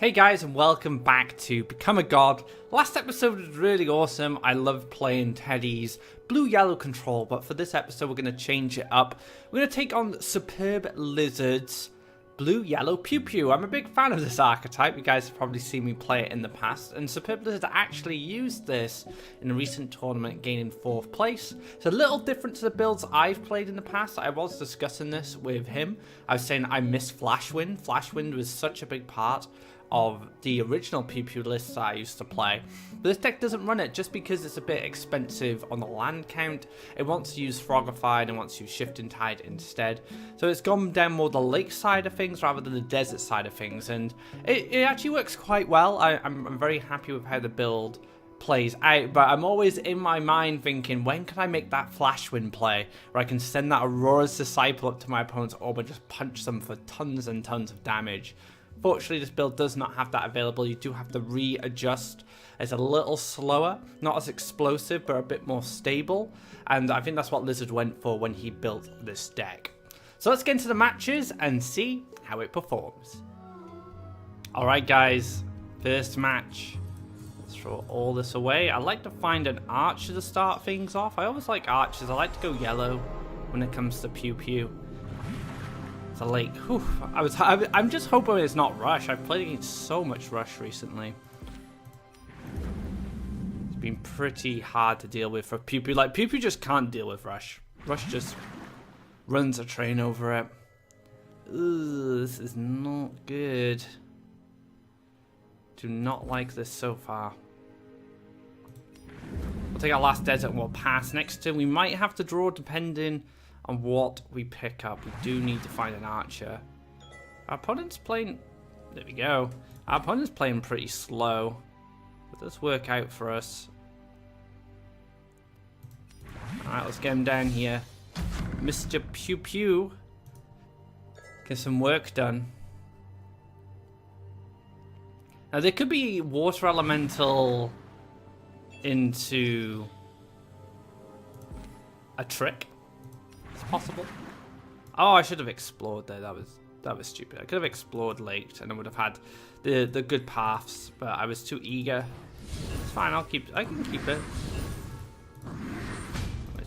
Hey guys, and welcome back to Become a God. Last episode was really awesome. I loved playing Teddy's blue-yellow control, but for this episode we're going to change it up. We're going to take on SuperbLizard's blue-yellow PewPew. I'm a big fan of this archetype. You guys have probably seen me play it in the past, and SuperbLizard actually used this in a recent tournament, gaining 4th place. It's a little different to the builds I've played in the past. I was discussing this with him. I was saying I miss Flashwind. Flashwind was such a big part of the original PewPew lists I used to play. But this deck doesn't run it just because it's a bit expensive on the land count. It wants to use Frogified and wants to use Shifting Tide instead. So it's gone down more the lake side of things rather than the desert side of things. And it actually works quite well. I'm very happy with how the build plays out, but I'm always in my mind thinking, when can I make that Flashwind play where I can send that Aurora's Disciple up to my opponent's orb and just punch them for tons and tons of damage. Fortunately, this build does not have that available. You do have to readjust. It's a little slower, not as explosive, but a bit more stable. And I think that's what Lizard went for when he built this deck. So let's get into the matches and see how it performs. Alright guys, first match. Let's throw all this away. I like to find an archer to start things off. I always like archers. I like to go yellow when it comes to PewPew. It's a lake. Whew. I'm just hoping it's not rush. I've played against so much rush recently. It's been pretty hard to deal with for PewPew. Like, PewPew just can't deal with rush. Rush just runs a train over it. Ugh, this is not good. Do not like this so far. We'll take our last desert and we'll pass next turn. We might have to draw depending on what we pick up. We do need to find an archer. Our opponent's playing... There we go. Our opponent's playing pretty slow. But does work out for us. Alright, let's get him down here. Mr. PewPew. Get some work done. Now, there could be Water Elemental into a trick. Possible. Oh, I should have explored there. That was stupid. I could have explored late and I would have had the good paths, but I was too eager. It's fine. I can keep it.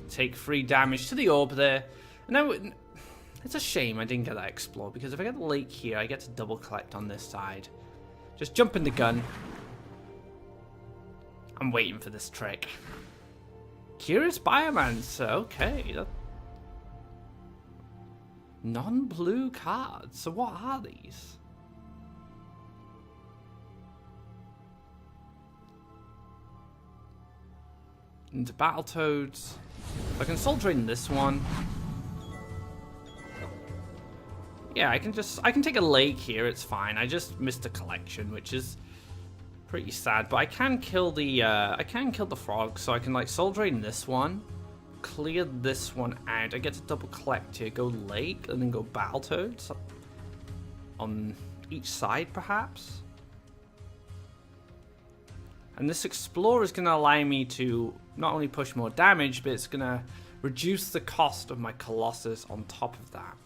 Take 3 damage to the orb there. Now it's a shame I didn't get that explore, because if I get the lake here, I get to double collect on this side. Just jump in the gun. I'm waiting for this trick. Curious Biomancer. Okay. Non-blue cards. So what are these? Into Battletoads. I can Soul Drain this one. Yeah, I can take a lake here. It's fine. I just missed a collection, which is pretty sad. But I can kill the frog, so I can like Soul Drain this one. Clear this one out. I get to double collect here. Go lake and then go Battletoads on each side, perhaps. And this Explorer is going to allow me to not only push more damage, but it's going to reduce the cost of my Colossus on top of that.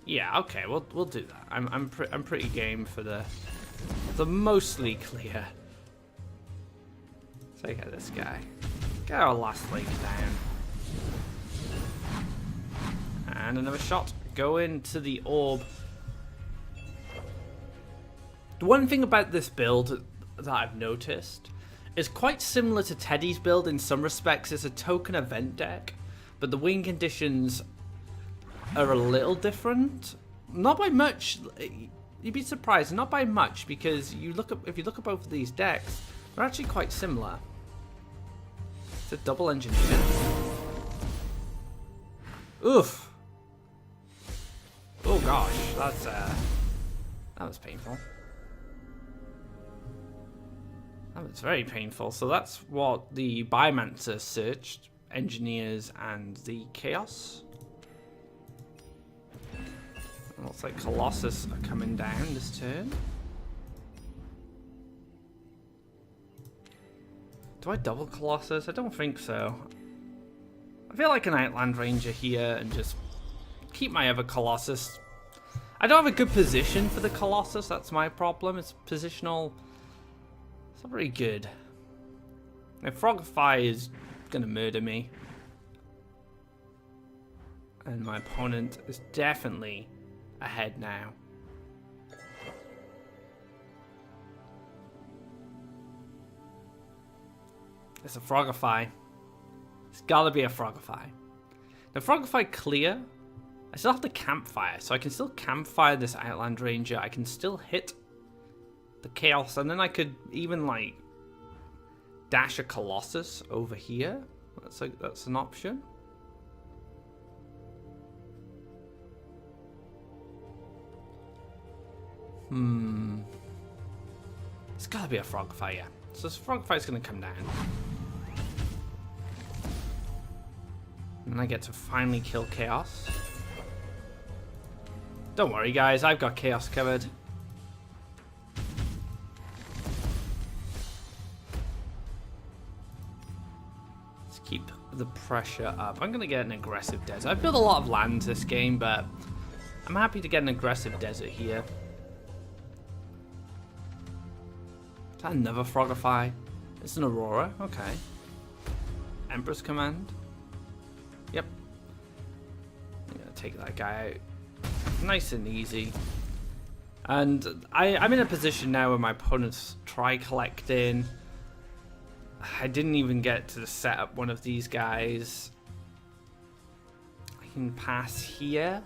Yeah, okay, we'll do that. I'm pretty game for the mostly clear. Take out this guy. Get our last lake down. And another shot. Go into the orb. The one thing about this build that I've noticed is quite similar to Teddy's build in some respects. It's a token event deck, but the win conditions are a little different. Not by much. You'd be surprised. Not by much, because if you look at both of these decks, they're actually quite similar. It's a double engineer. Oof. Oh gosh, that was painful. That was very painful. So that's what the Biomancer searched. Engineers and the Chaos. It looks like Colossus are coming down this turn. Do I double Colossus? I don't think so. I feel like an Outland Ranger here and just keep my other Colossus. I don't have a good position for the Colossus, that's my problem. It's positional. It's not very good. Now, Frogify is gonna murder me. And my opponent is definitely ahead now. It's a Frogify. It's gotta be a Frogify. Now, Frogify clear. I still have the campfire, so I can still campfire this Outland Ranger. I can still hit the Chaos, and then I could even like dash a Colossus over here. That's an option. It's gotta be a Frogify, yeah. So this Frogify's gonna come down. And I get to finally kill Chaos. Don't worry, guys, I've got Chaos covered. Let's keep the pressure up. I'm gonna get an aggressive desert. I've built a lot of lands this game, but I'm happy to get an aggressive desert here. Is that another Frogify? It's an Aurora, okay. Emperor's Command. Yep. I'm gonna take that guy out. Nice and easy. And I'm in a position now where my opponent's tri-collecting. I didn't even get to set up one of these guys. I can pass here.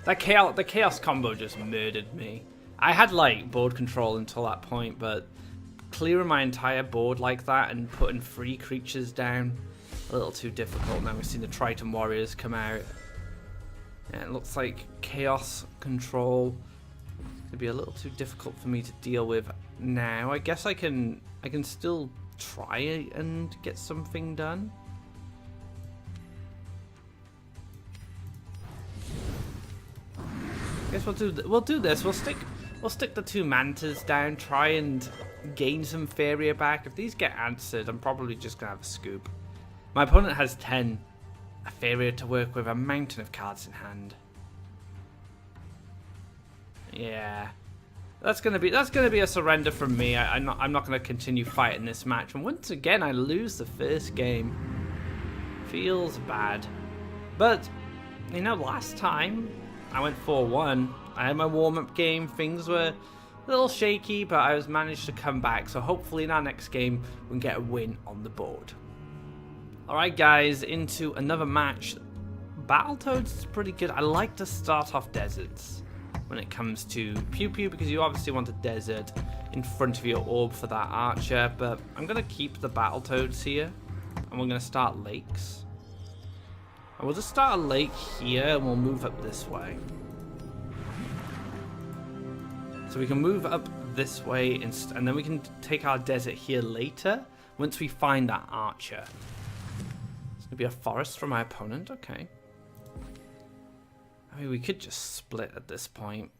The chaos combo just murdered me. I had like board control until that point, but clearing my entire board like that and putting 3 creatures down, a little too difficult. Now we've seen the Triton Warriors come out. Yeah, it looks like chaos control is going to be a little too difficult for me to deal with now. I guess I can still try and get something done. I guess we'll do this. We'll stick the 2 Mantas down, try and gain some Faeria back. If these get answered, I'm probably just going to have a scoop. My opponent has 10. A Faeria to work with, a mountain of cards in hand. Yeah, that's gonna be a surrender from me. I'm not gonna continue fighting this match. And once again, I lose the first game. Feels bad, but you know, last time I went 4-1. I had my warm-up game. Things were a little shaky, but I managed to come back. So hopefully in our next game we can get a win on the board. Alright guys, into another match. Battletoads is pretty good. I like to start off deserts when it comes to PewPew because you obviously want a desert in front of your orb for that archer, but I'm going to keep the Battletoads here and we're going to start lakes. And we'll just start a lake here and we'll move up this way. So we can move up this way and then we can take our desert here later once we find that archer. Be a forest for my opponent, okay. I mean, we could just split at this point.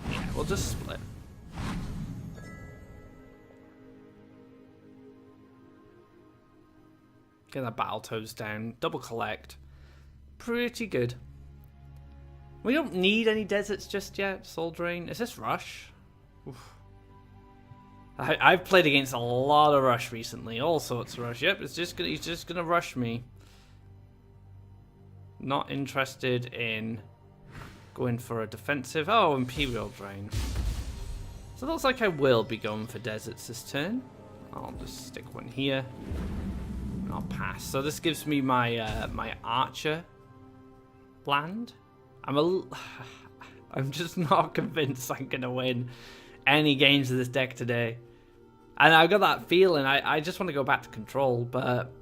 Yeah, we'll just split. Get that Battletoads down, double collect. Pretty good. We don't need any deserts just yet. Soul Drain. Is this Rush? Oof. I've played against a lot of Rush recently, all sorts of Rush. Yep, he's just gonna rush me. Not interested in going for a defensive. Oh, Imperial Drain. So it looks like I will be going for deserts this turn. I'll just stick one here, and I'll pass. So this gives me my my archer land. I'm just not convinced I'm gonna win any games of this deck today. And I've got that feeling. I just want to go back to control, but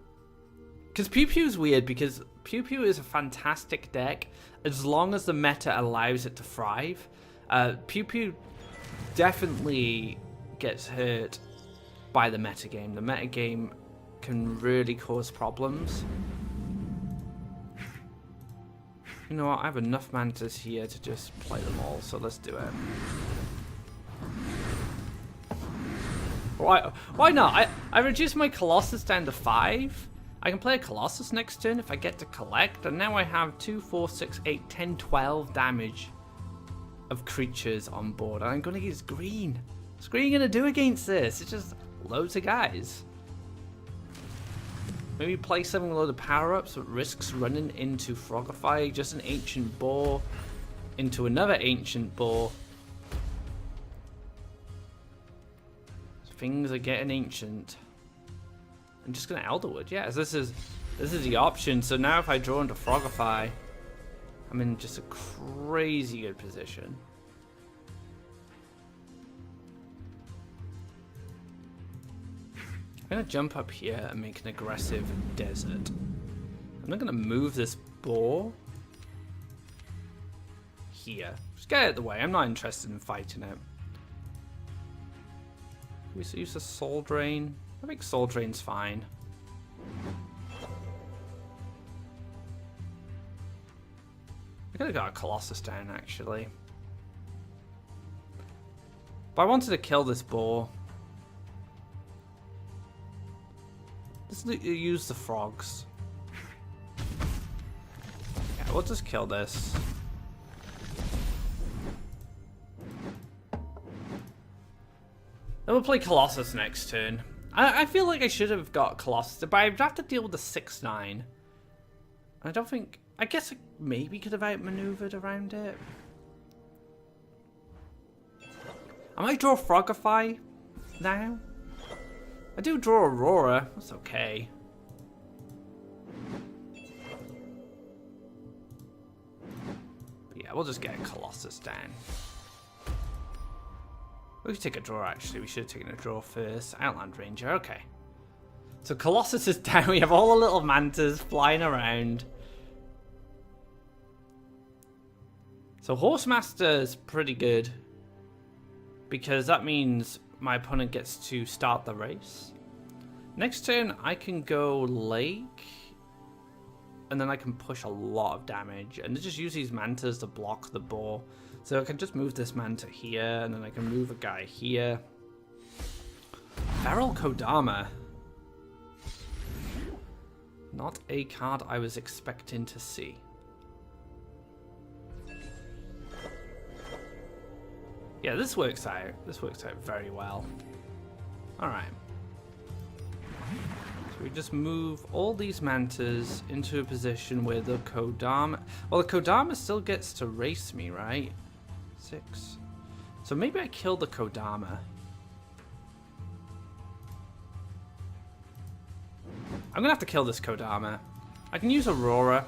because PewPew is weird, because PewPew is a fantastic deck as long as the meta allows it to thrive. PewPew definitely gets hurt by the metagame. The metagame can really cause problems. You know what? I have enough Mantas here to just play them all, so let's do it. Why not? I reduced my Colossus down to 5. I can play a Colossus next turn if I get to collect, and now I have 2, 4, 6, 8, 10, 12 damage of creatures on board. And I'm going to use green. What's green going to do against this? It's just loads of guys. Maybe play something with a load of power-ups, but risks running into Frogify, just an Ancient Boar, into another Ancient Boar. Things are getting ancient. I'm just gonna Elderwood, yeah. This is the option. So now if I draw into Frogify, I'm in just a crazy good position. I'm gonna jump up here and make an aggressive desert. I'm not gonna move this boar here. Just get out of the way. I'm not interested in fighting it. We use a Soul Drain. I think Soul Drain's fine. I could have got a Colossus down actually. But I wanted to kill this boar. Let's use the frogs. Yeah, we'll just kill this. Then we'll play Colossus next turn. I feel like I should have got Colossus, but I'd have to deal with the 6/9. I don't think... I guess I maybe could have outmaneuvered around it. I might draw Frogify now. I do draw Aurora. That's okay. But yeah, we'll just get a Colossus down. We could take a draw, actually. We should have taken a draw first. Outland Ranger, okay. So Colossus is down. We have all the little mantas flying around. So Horsemaster is pretty good, because that means my opponent gets to start the race. Next turn, I can go Lake, and then I can push a lot of damage, and just use these mantas to block the boar. So I can just move this manta here, and then I can move a guy here. Feral Kodama. Not a card I was expecting to see. Yeah, this works out. This works out very well. Alright. So we just move all these mantas into a position where the Kodama... Well, the Kodama still gets to race me, right? 6. So maybe I kill the Kodama. I'm gonna have to kill this Kodama. I can use Aurora.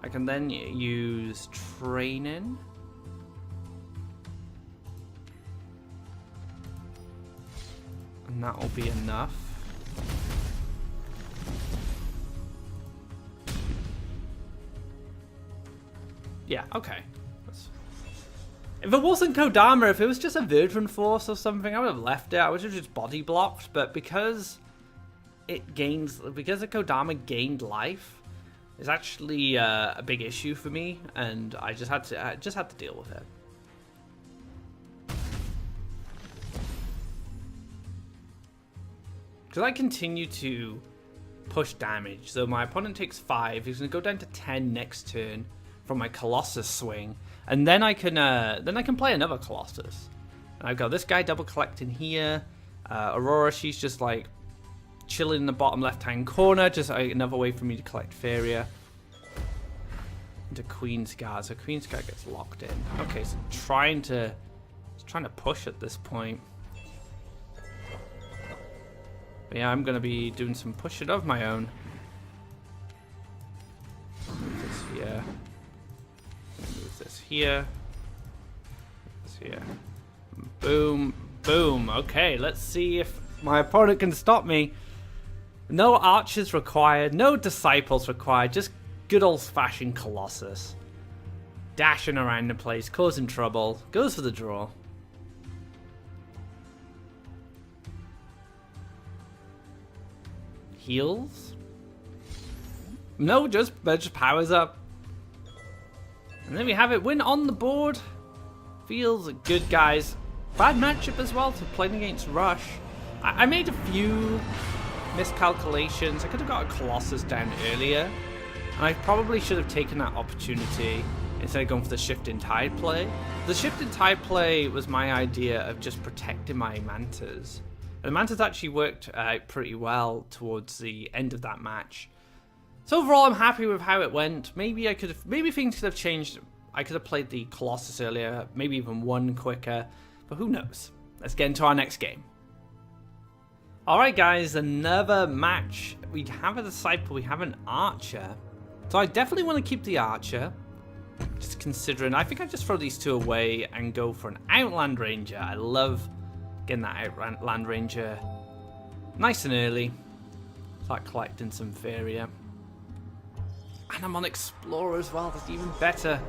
I can then use Training. And that will be enough. Yeah, okay. If it wasn't Kodama, if it was just a Verdant Force or something, I would have left it. I would have just body blocked, but because the Kodama gained life, it's actually a big issue for me, and I just had to deal with it. Because I continue to push damage, so my opponent takes 5. He's going to go down to 10 next turn from my Colossus swing, and then I can play another Colossus. And I've got this guy double collecting here. Aurora, she's just like chilling in the bottom left-hand corner, just another way for me to collect Faeria. Into Queen's Guard, so Queen's Guard gets locked in. Okay, so trying to push at this point. But yeah, I'm gonna be doing some pushing of my own. Move this here. Move this here. Move this here. Boom, boom. Okay, let's see if my opponent can stop me. No archers required, no disciples required, just good old-fashioned Colossus. Dashing around the place, causing trouble. Goes for the draw. Heals? No, just powers up. And then we have it. Win on the board. Feels good, guys. Bad matchup as well to playing against Rush. I made a few miscalculations. I could have got a Colossus down earlier, and I probably should have taken that opportunity instead of going for the Shifting Tide play. The Shifting Tide play was my idea of just protecting my Mantas. And the Mantas actually worked out pretty well towards the end of that match. So overall, I'm happy with how it went. Maybe things could have changed. I could have played the Colossus earlier, maybe even one quicker, but who knows? Let's get into our next game. Alright guys, another match. We have a Disciple, we have an Archer. So I definitely want to keep the Archer. Just considering, I think I just throw these two away and go for an Outland Ranger. I love getting that Outland Ranger nice and early. Start collecting some Faeria. And I'm on Explorer as well, that's even better.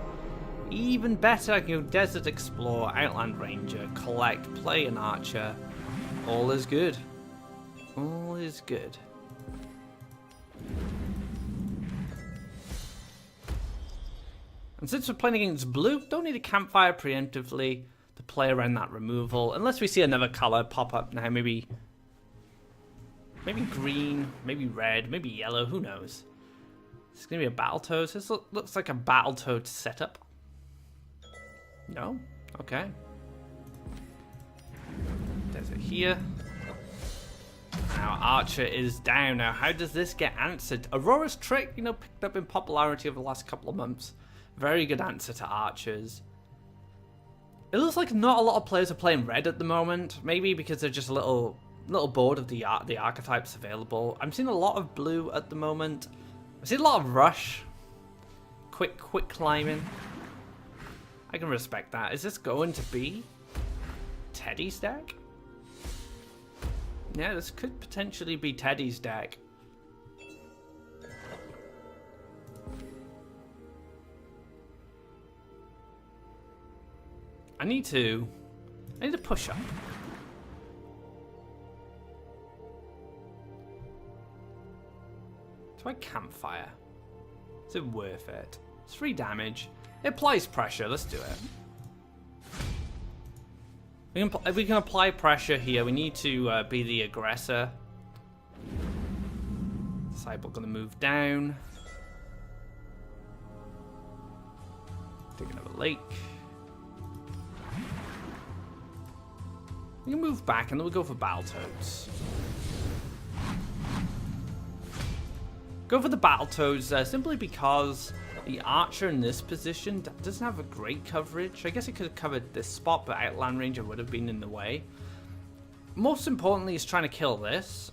Even better, I can go Desert Explorer, Outland Ranger, collect, play an Archer. All is good. All is good. And since we're playing against blue, don't need a campfire preemptively to play around that removal. Unless we see another color pop up now, maybe green, maybe red, maybe yellow, who knows. It's going to be a Battletoads. This looks like a Battletoads setup. No? Okay. Desert here. Now Archer is down. Now how does this get answered? Aurora's Trick, you know, picked up in popularity over the last couple of months. Very good answer to Archers. It looks like not a lot of players are playing red at the moment. Maybe because they're just a little bored of the archetypes available. I'm seeing a lot of blue at the moment. I see a lot of rush. Quick climbing. I can respect that. Is this going to be Teddy's deck? Yeah, this could potentially be Teddy's deck. I need to push up. Try Campfire. Is it worth it? It's 3 damage. It applies pressure. Let's do it. We can apply pressure here. We need to be the aggressor. Disciple gonna move down. Dig another lake. We can move back and then we'll go for Battletoads. Go for the Battletoads simply because the Archer in this position doesn't have a great coverage. I guess it could have covered this spot, but Outland Ranger would have been in the way. Most importantly is trying to kill this.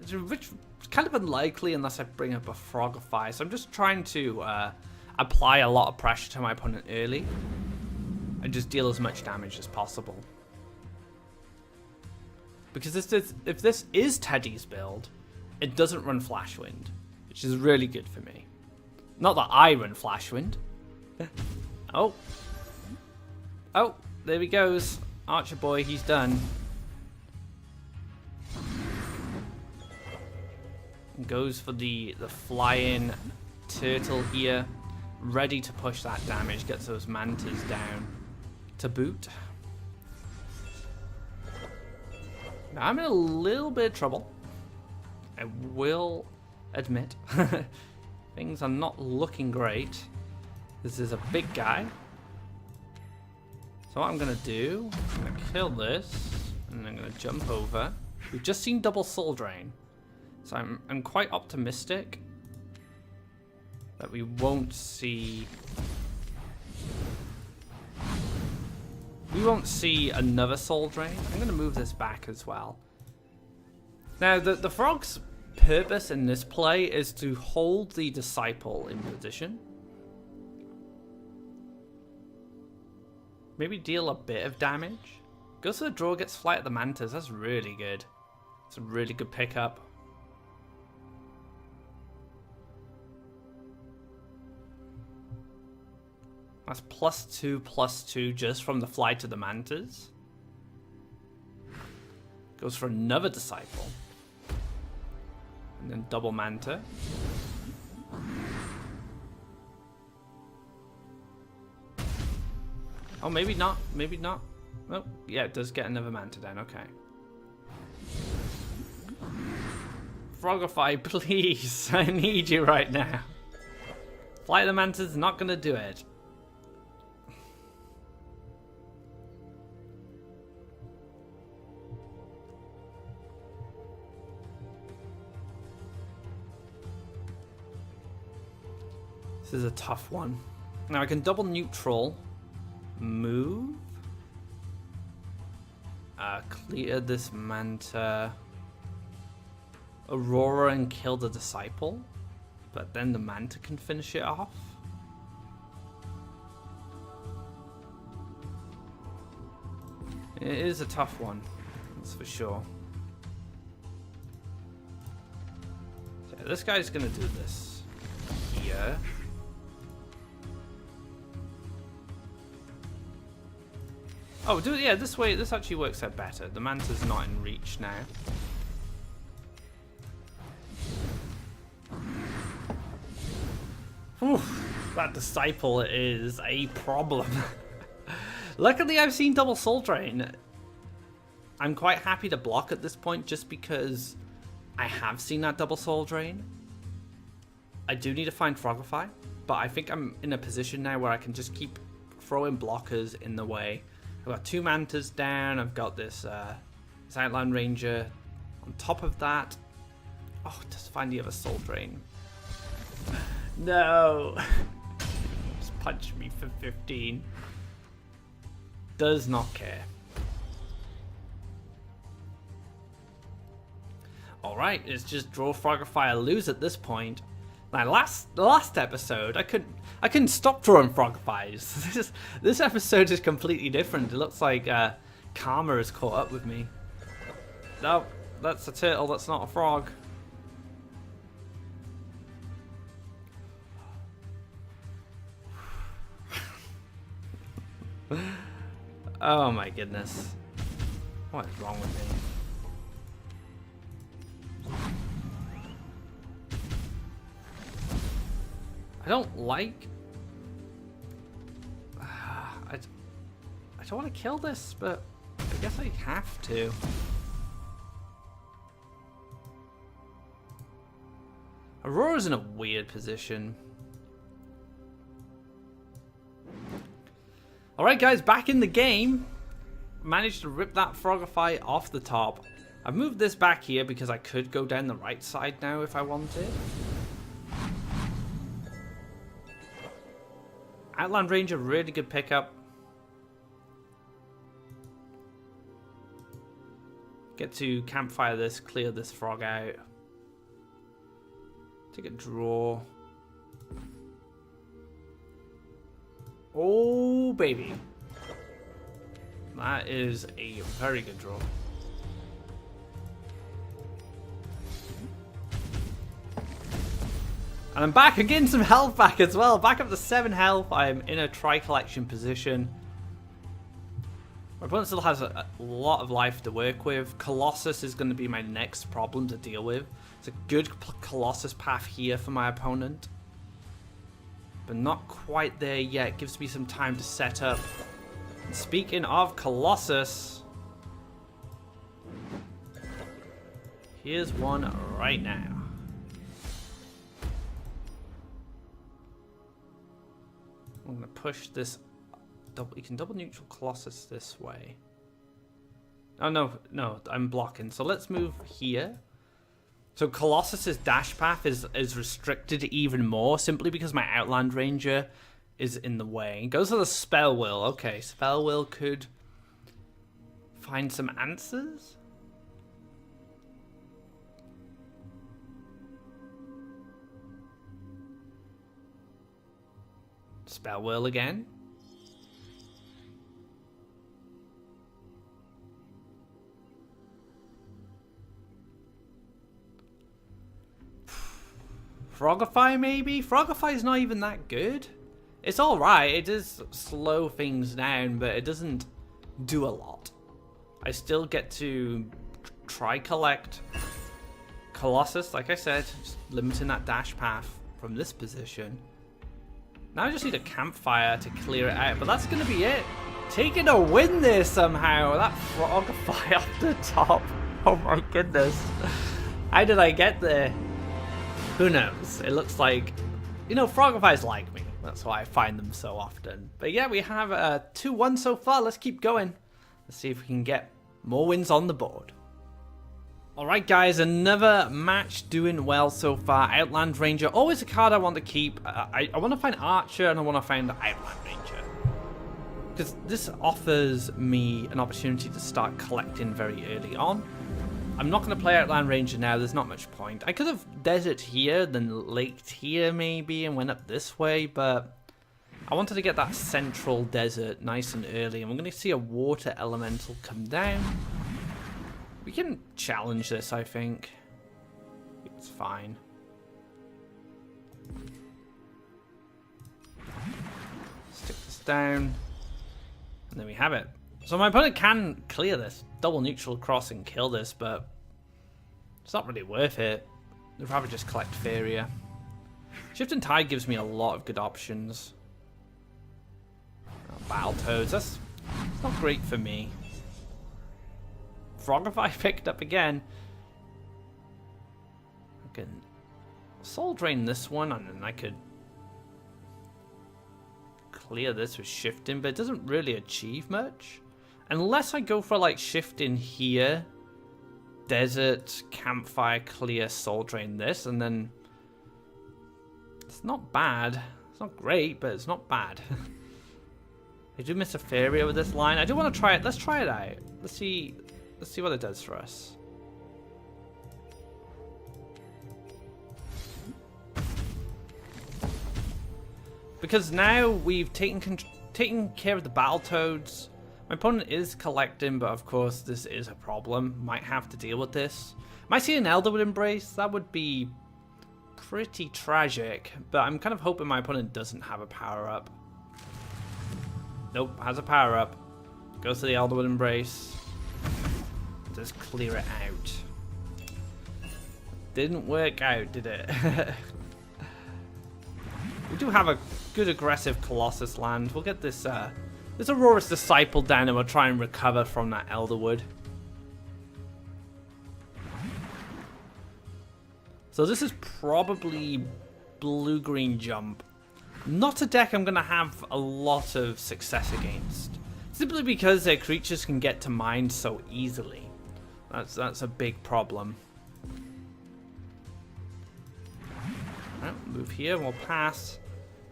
It's kind of unlikely unless I bring up a Frog of Fire. So I'm just trying to apply a lot of pressure to my opponent early and just deal as much damage as possible. Because if this is Teddy's build, it doesn't run Flashwind, which is really good for me. Not that I run Flashwind. Oh, there he goes. Archer boy, he's done. Goes for the flying turtle here. Ready to push that damage. Gets those Mantas down to boot. Now I'm in a little bit of trouble. I will admit. Things are not looking great. This is a big guy. So what I'm going to do, I'm going to kill this, and I'm going to jump over. We've just seen double Soul Drain. So I'm quite optimistic that we won't see... another Soul Drain. I'm going to move this back as well. Now, the Frog's purpose in this play is to hold the Disciple in position. Maybe deal a bit of damage. Goes to the draw, gets Flight of the Mantas. That's really good. It's a really good pickup. That's +2/+2 just from the Flight of the Mantas. Goes for another Disciple. And then double Manta. Oh, maybe not. Maybe not. Oh, yeah, it does get another Manta down. Okay. Frogify, please. I need you right now. Flight of the Manta's not gonna do it. This is a tough one. Now I can double neutral, move, clear this Manta, Aurora and kill the Disciple, but then the Manta can finish it off. It is a tough one, that's for sure. So this guy's gonna do this here. Oh, yeah, this way, this actually works out better. The Manta's not in reach now. Oof, that Disciple is a problem. Luckily, I've seen double Soul Drain. I'm quite happy to block at this point just because I have seen that double Soul Drain. I do need to find Frogify, but I think I'm in a position now where I can just keep throwing blockers in the way. I've got two Mantas down, I've got this Outland Ranger on top of that. Oh, just find the other Soul Drain. No! Just punch me for 15. Does not care. Alright, it's just draw Frogify or lose at this point. Now, last episode, I couldn't stop drawing Frogifys. This episode is completely different. It looks like Karma has caught up with me. No, that's a turtle. That's not a frog. Oh my goodness. What is wrong with me? I don't like... I don't want to kill this, but I guess I have to. Aurora's in a weird position. Alright guys, back in the game. Managed to rip that Frogify off the top. I've moved this back here because I could go down the right side now if I wanted. Outland Ranger, really good pickup. Get to campfire this, clear this frog out. Take a draw. Oh, baby. That is a very good draw. And I'm back again, some health back as well. Back up to 7 health. I'm in a tri-collection position. My opponent still has a lot of life to work with. Colossus is going to be my next problem to deal with. It's a good Colossus path here for my opponent. But not quite there yet. Gives me some time to set up. And speaking of Colossus, here's one right now. I'm going to push this. You can double neutral Colossus this way. Oh, no, I'm blocking. So let's move here. So Colossus's dash path is restricted even more simply because my Outland Ranger is in the way. Goes to the Spell Will. Okay, Spell Will could find some answers. Spell Will again. Frogify maybe? Frogify's not even that good. It's alright, it does slow things down, but it doesn't do a lot. I still get to try collect Colossus, like I said, just limiting that dash path from this position. Now I just need a campfire to clear it out, but that's going to be it. Taking a win there somehow. That Frogify off the top. Oh my goodness. How did I get there? Who knows? It looks like, you know, Frogify's like me. That's why I find them so often. But yeah, we have 2-1 so far. Let's keep going. Let's see if we can get more wins on the board. Alright guys, another match doing well so far. Outland Ranger, always a card I want to keep. I want to find Archer and I want to find Outland Ranger. Because this offers me an opportunity to start collecting very early on. I'm not going to play Outland Ranger now, there's not much point. I could have desert here, then laked here maybe, and went up this way, but I wanted to get that central desert nice and early, and we're going to see a water elemental come down. We can challenge this, I think. It's fine. Stick this down. And there we have it. So my opponent can clear this. Double neutral cross and kill this, but it's not really worth it. I'd rather just collect Faeria. Shift and Tide gives me a lot of good options. Battletoads, that's not great for me. Frogify picked up again. I can Soul Drain this one, and then I could clear this with shifting, but it doesn't really achieve much. Unless I go for like shifting here, desert, campfire, clear, soul drain this, and then it's not bad. It's not great, but it's not bad. I do miss a Faeria with this line. I do want to try it. Let's try it out. Let's see what it does for us. Because now we've taken care of the Battletoads. My opponent is collecting, but of course this is a problem. Might have to deal with this. Might see an Elderwood Embrace. That would be pretty tragic, but I'm kind of hoping my opponent doesn't have a power-up. Nope, has a power-up. Goes to the Elderwood Embrace. Just clear it out. Didn't work out, did it? We do have a good aggressive Colossus land. We'll get this this Aurora's Disciple down and we'll try and recover from that Elderwood. So this is probably blue-green jump. Not a deck I'm going to have a lot of success against. Simply because their creatures can get to mine so easily. That's a big problem. Alright, move here, we'll pass.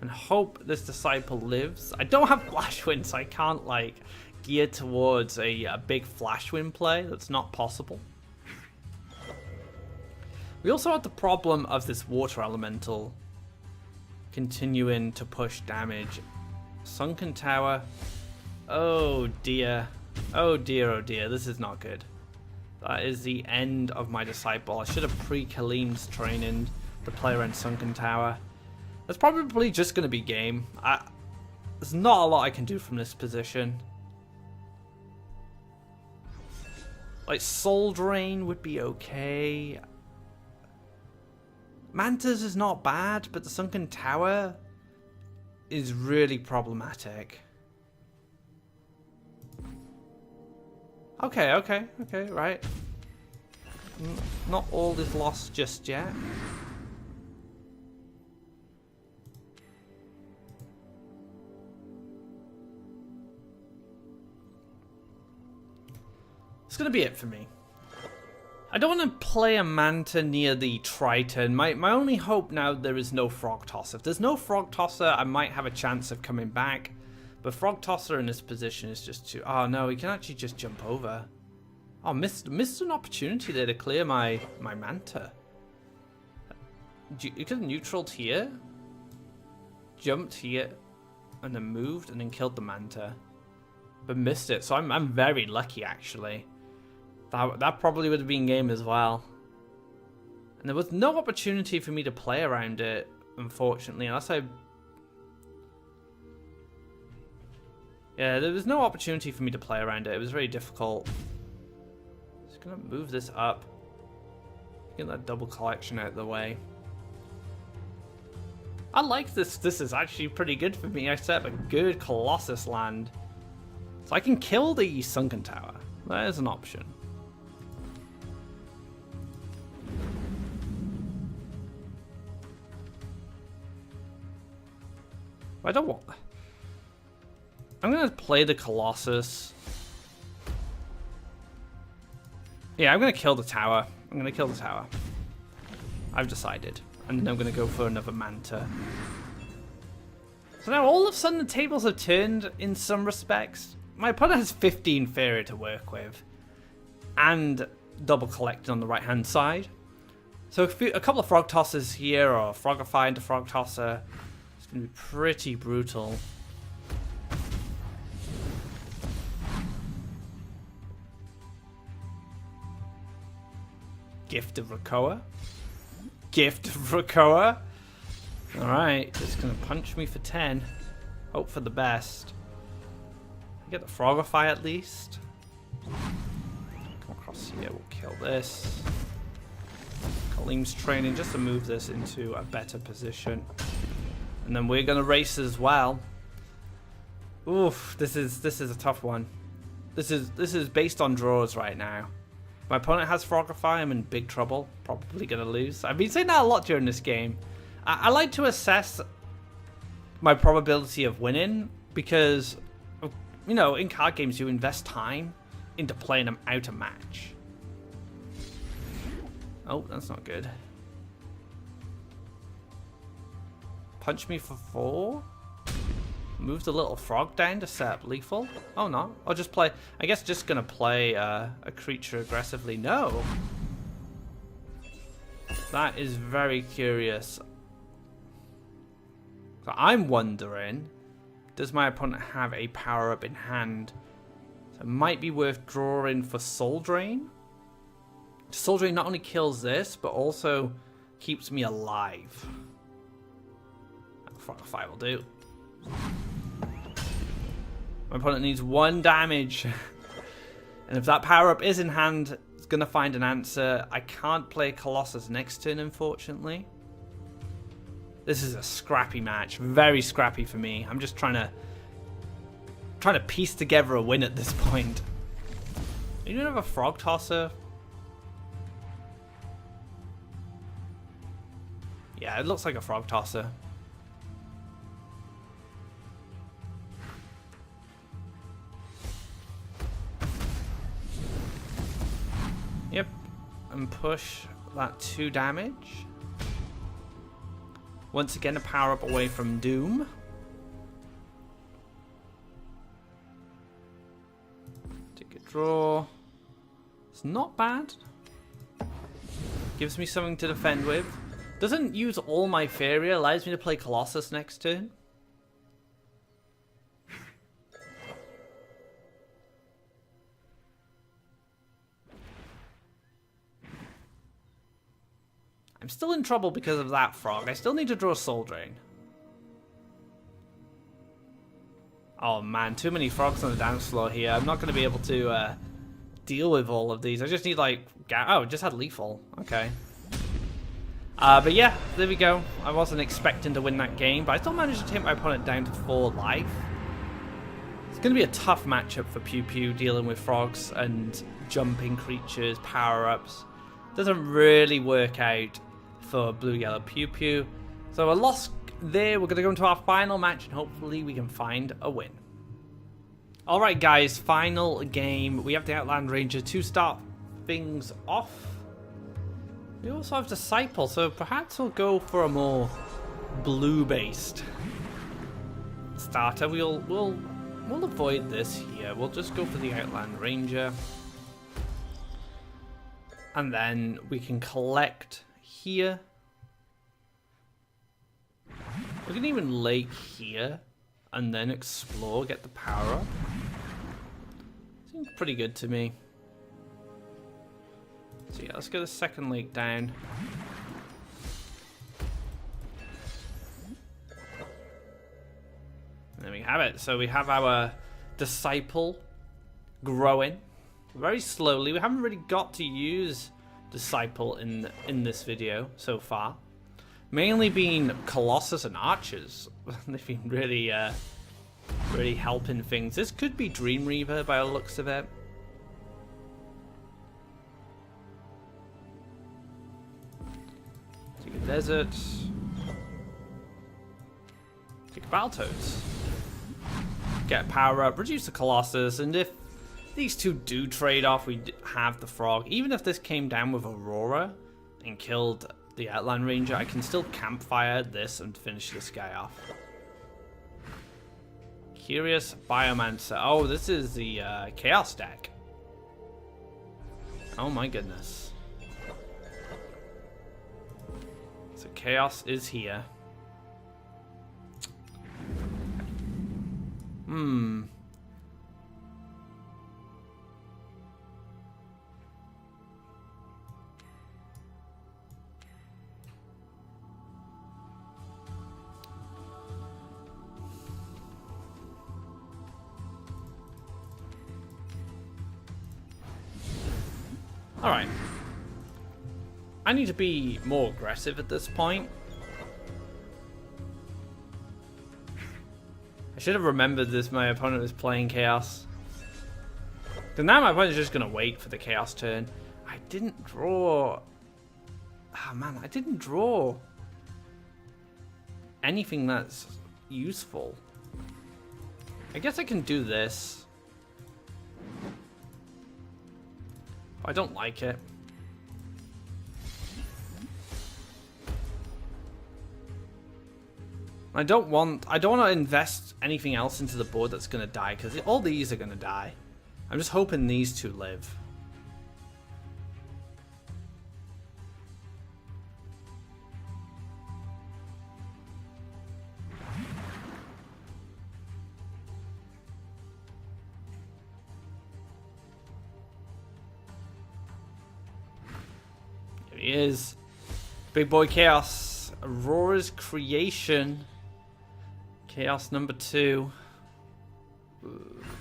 And hope this Disciple lives. I don't have Flashwind, so I can't like gear towards a big Flashwind play. That's not possible. We also have the problem of this Water Elemental continuing to push damage. Sunken Tower. Oh dear. Oh dear, oh dear. This is not good. That is the end of my Disciple. I should have pre-Kaleem's training the player in Sunken Tower. That's probably just going to be game. There's not a lot I can do from this position. Like, Soul Drain would be okay. Manta's is not bad, but the Sunken Tower is really problematic. Okay, right. Not all is lost just yet. It's going to be it for me. I don't want to play a Manta near the Triton. My only hope now there is no Frog Tosser. If there's no Frog Tosser, I might have a chance of coming back. But Frog Tosser in this position is just too... Oh no, he can actually just jump over. Oh, missed an opportunity there to clear my Manta. You could have neutraled here. Jumped here. And then moved and then killed the Manta. But missed it, so I'm very lucky actually. That probably would have been game as well. And there was no opportunity for me to play around it, unfortunately, unless I... Yeah, there was no opportunity for me to play around it. It was very difficult. Just gonna move this up. Get that double collection out of the way. I like this. This is actually pretty good for me. I set up a good Colossus land. So I can kill the Sunken Tower. That is an option. I don't want... I'm going to play the Colossus. Yeah, I'm going to kill the tower. I'm going to kill the tower. I've decided. And then I'm going to go for another Manta. So now all of a sudden the tables have turned in some respects. My opponent has 15 Faeria to work with. And double collected on the right hand side. So a couple of Frog Tossers here, or Frogify into Frog Tosser. It's going to be pretty brutal. Gift of Krakoa. Gift of Krakoa. Alright, it's going to punch me for 10. Hope for the best. Get the Frogify at least. Come across here, we'll kill this. Kaleem's training just to move this into a better position. And then we're going to race as well. Oof, this is a tough one. This is based on draws right now. My opponent has Frogify, I'm in big trouble. Probably going to lose. I've been saying that a lot during this game. I like to assess my probability of winning because, you know, in card games you invest time into playing them out a match. Oh, that's not good. Punch me for 4? Move the little frog down to set up lethal? Oh no, I'll just play, I guess just gonna play a creature aggressively. No. That is very curious. So I'm wondering, does my opponent have a power up in hand? So it might be worth drawing for Soul Drain. Soul Drain not only kills this, but also keeps me alive. Frogify will do. My opponent needs 1 damage. And if that power-up is in hand, it's going to find an answer. I can't play Colossus next turn, unfortunately. This is a scrappy match. Very scrappy for me. I'm just trying to piece together a win at this point. You don't have a Frog Tosser? Yeah, it looks like a Frog Tosser. Yep, and push that 2 damage. Once again, a power up away from Doom. Take a draw. It's not bad. Gives me something to defend with. Doesn't use all my Faeria, allows me to play Colossus next turn. I'm still in trouble because of that frog. I still need to draw Soul Drain. Oh man, too many frogs on the dance floor here. I'm not going to be able to deal with all of these. I just need like... Oh, just had lethal. Okay. But yeah, there we go. I wasn't expecting to win that game, but I still managed to take my opponent down to 4 life. It's going to be a tough matchup for PewPew, dealing with frogs and jumping creatures, power-ups. Doesn't really work out for blue-yellow PewPew. So a loss there. We're going to go into our final match and hopefully we can find a win. Alright guys, final game. We have the Outland Ranger to start things off. We also have Disciple, so perhaps we'll go for a more blue-based starter. We'll avoid this here. We'll just go for the Outland Ranger. And then we can collect here. We can even lake here and then explore, get the power up. Seems pretty good to me. So yeah, let's get the second lake down. And there we have it. So we have our Disciple growing very slowly. We haven't really got to use Disciple in this video so far. Mainly been Colossus and Archers. They've been really really helping things. This could be Dream Reaver by the looks of it. Take a desert. Kick Baltos. Get power up, reduce the Colossus, and if these two do trade off, we have the Frog. Even if this came down with Aurora and killed the Outland Ranger, I can still campfire this and finish this guy off. Curious Biomancer. Oh, this is the Chaos deck. Oh my goodness. So Chaos is here. Alright. I need to be more aggressive at this point. I should have remembered this. My opponent was playing Chaos. Because now my opponent's just going to wait for the Chaos turn. I didn't draw... Oh man, I didn't draw anything that's useful. I guess I can do this. I don't like it. I don't want to invest anything else into the board that's going to die, because all these are going to die. I'm just hoping these two live. Here he is. Big boy Chaos. Aurora's Creation. Chaos number 2.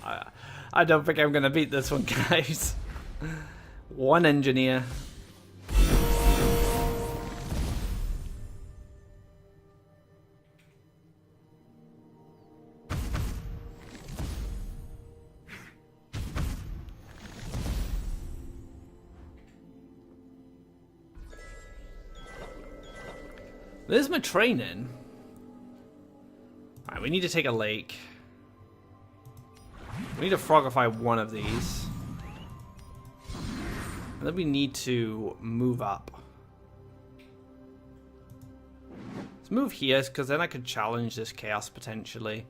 I don't think I'm going to beat this one, guys. One engineer. There's my training. Alright, we need to take a lake. We need to frogify one of these. And then we need to move up. Let's move here, because then I could challenge this Chaos potentially.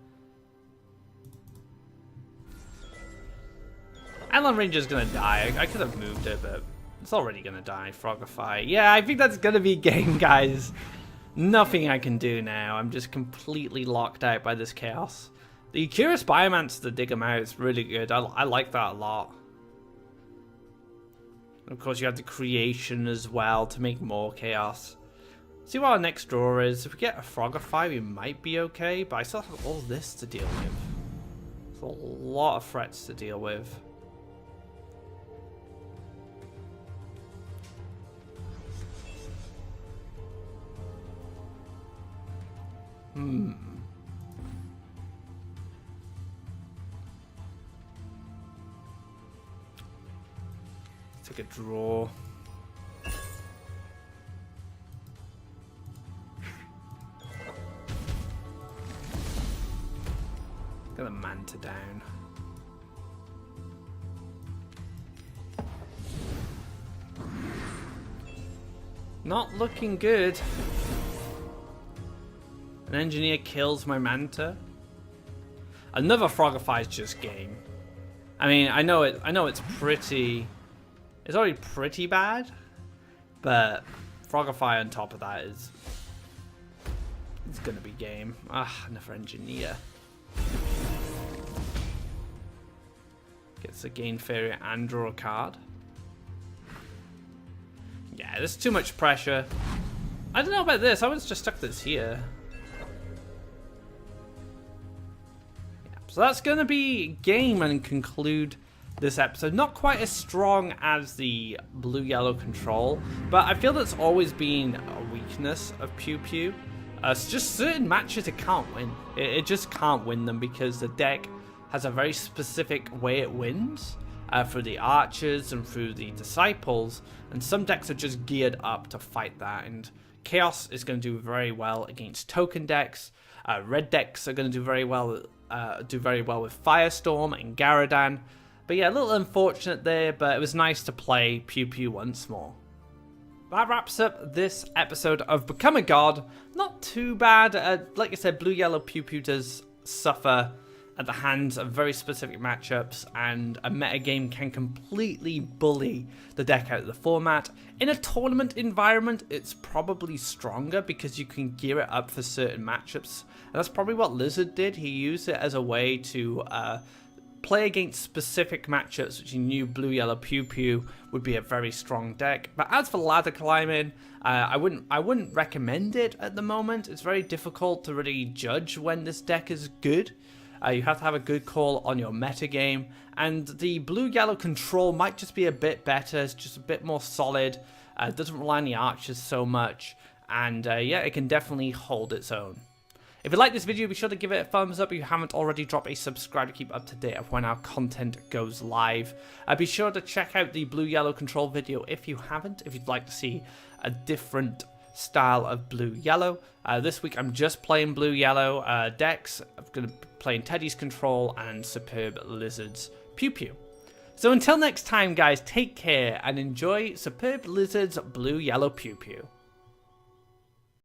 Outland Ranger's gonna die. I could have moved it, but it's already gonna die. Frogify. Yeah, I think that's gonna be game, guys. Nothing I can do now. I'm just completely locked out by this Chaos. The Curious Biomancer to dig him out is really good. I like that a lot. And of course, you have the Creation as well to make more Chaos. See what our next draw is. If we get a Frogify, we might be okay. But I still have all this to deal with. It's a lot of threats to deal with. Take a draw. Get the Manta down. Not looking good. An engineer kills my Manta. Another Frogify is just game. I mean, I know it's pretty. It's already pretty bad, but Frogify on top of that is. It's gonna be game. Ah, another engineer. Gets a gain Faeria and draw a card. Yeah, there's too much pressure. I don't know about this. I would have just stuck this here. So that's going to be game and conclude this episode. Not quite as strong as the blue-yellow control, but I feel that's always been a weakness of PewPew. It's just certain matches it can't win. It just can't win them because the deck has a very specific way it wins. through the archers and through the disciples, and some decks are just geared up to fight that, and Chaos is going to do very well against token decks. Red decks are going to do very well with Firestorm and Garadan. But yeah, a little unfortunate there, but it was nice to play PewPew once more. That wraps up this episode of Become a God. Not too bad. Like I said, blue-yellow PewPew does suffer at the hands of very specific matchups, and a metagame can completely bully the deck out of the format. In a tournament environment, it's probably stronger because you can gear it up for certain matchups, and that's probably what Lizard did. He used it as a way to play against specific matchups, which he knew blue-yellow PewPew would be a very strong deck. But as for ladder climbing, I wouldn't recommend it at the moment. It's very difficult to really judge when this deck is good. You have to have a good call on your metagame, and the blue-yellow control might just be a bit better. It's just a bit more solid. It doesn't rely on the archers so much, and yeah, it can definitely hold its own. If you like this video, be sure to give it a thumbs up. If you haven't already, drop a subscribe to keep up to date of when our content goes live. Be sure to check out the blue-yellow control video if you haven't, if you'd like to see a different style of blue-yellow. This week I'm just playing blue-yellow decks. I'm going to be playing Teddy's Control and SuperbLizard's PewPew. So until next time, guys, take care and enjoy SuperbLizard's blue-yellow PewPew.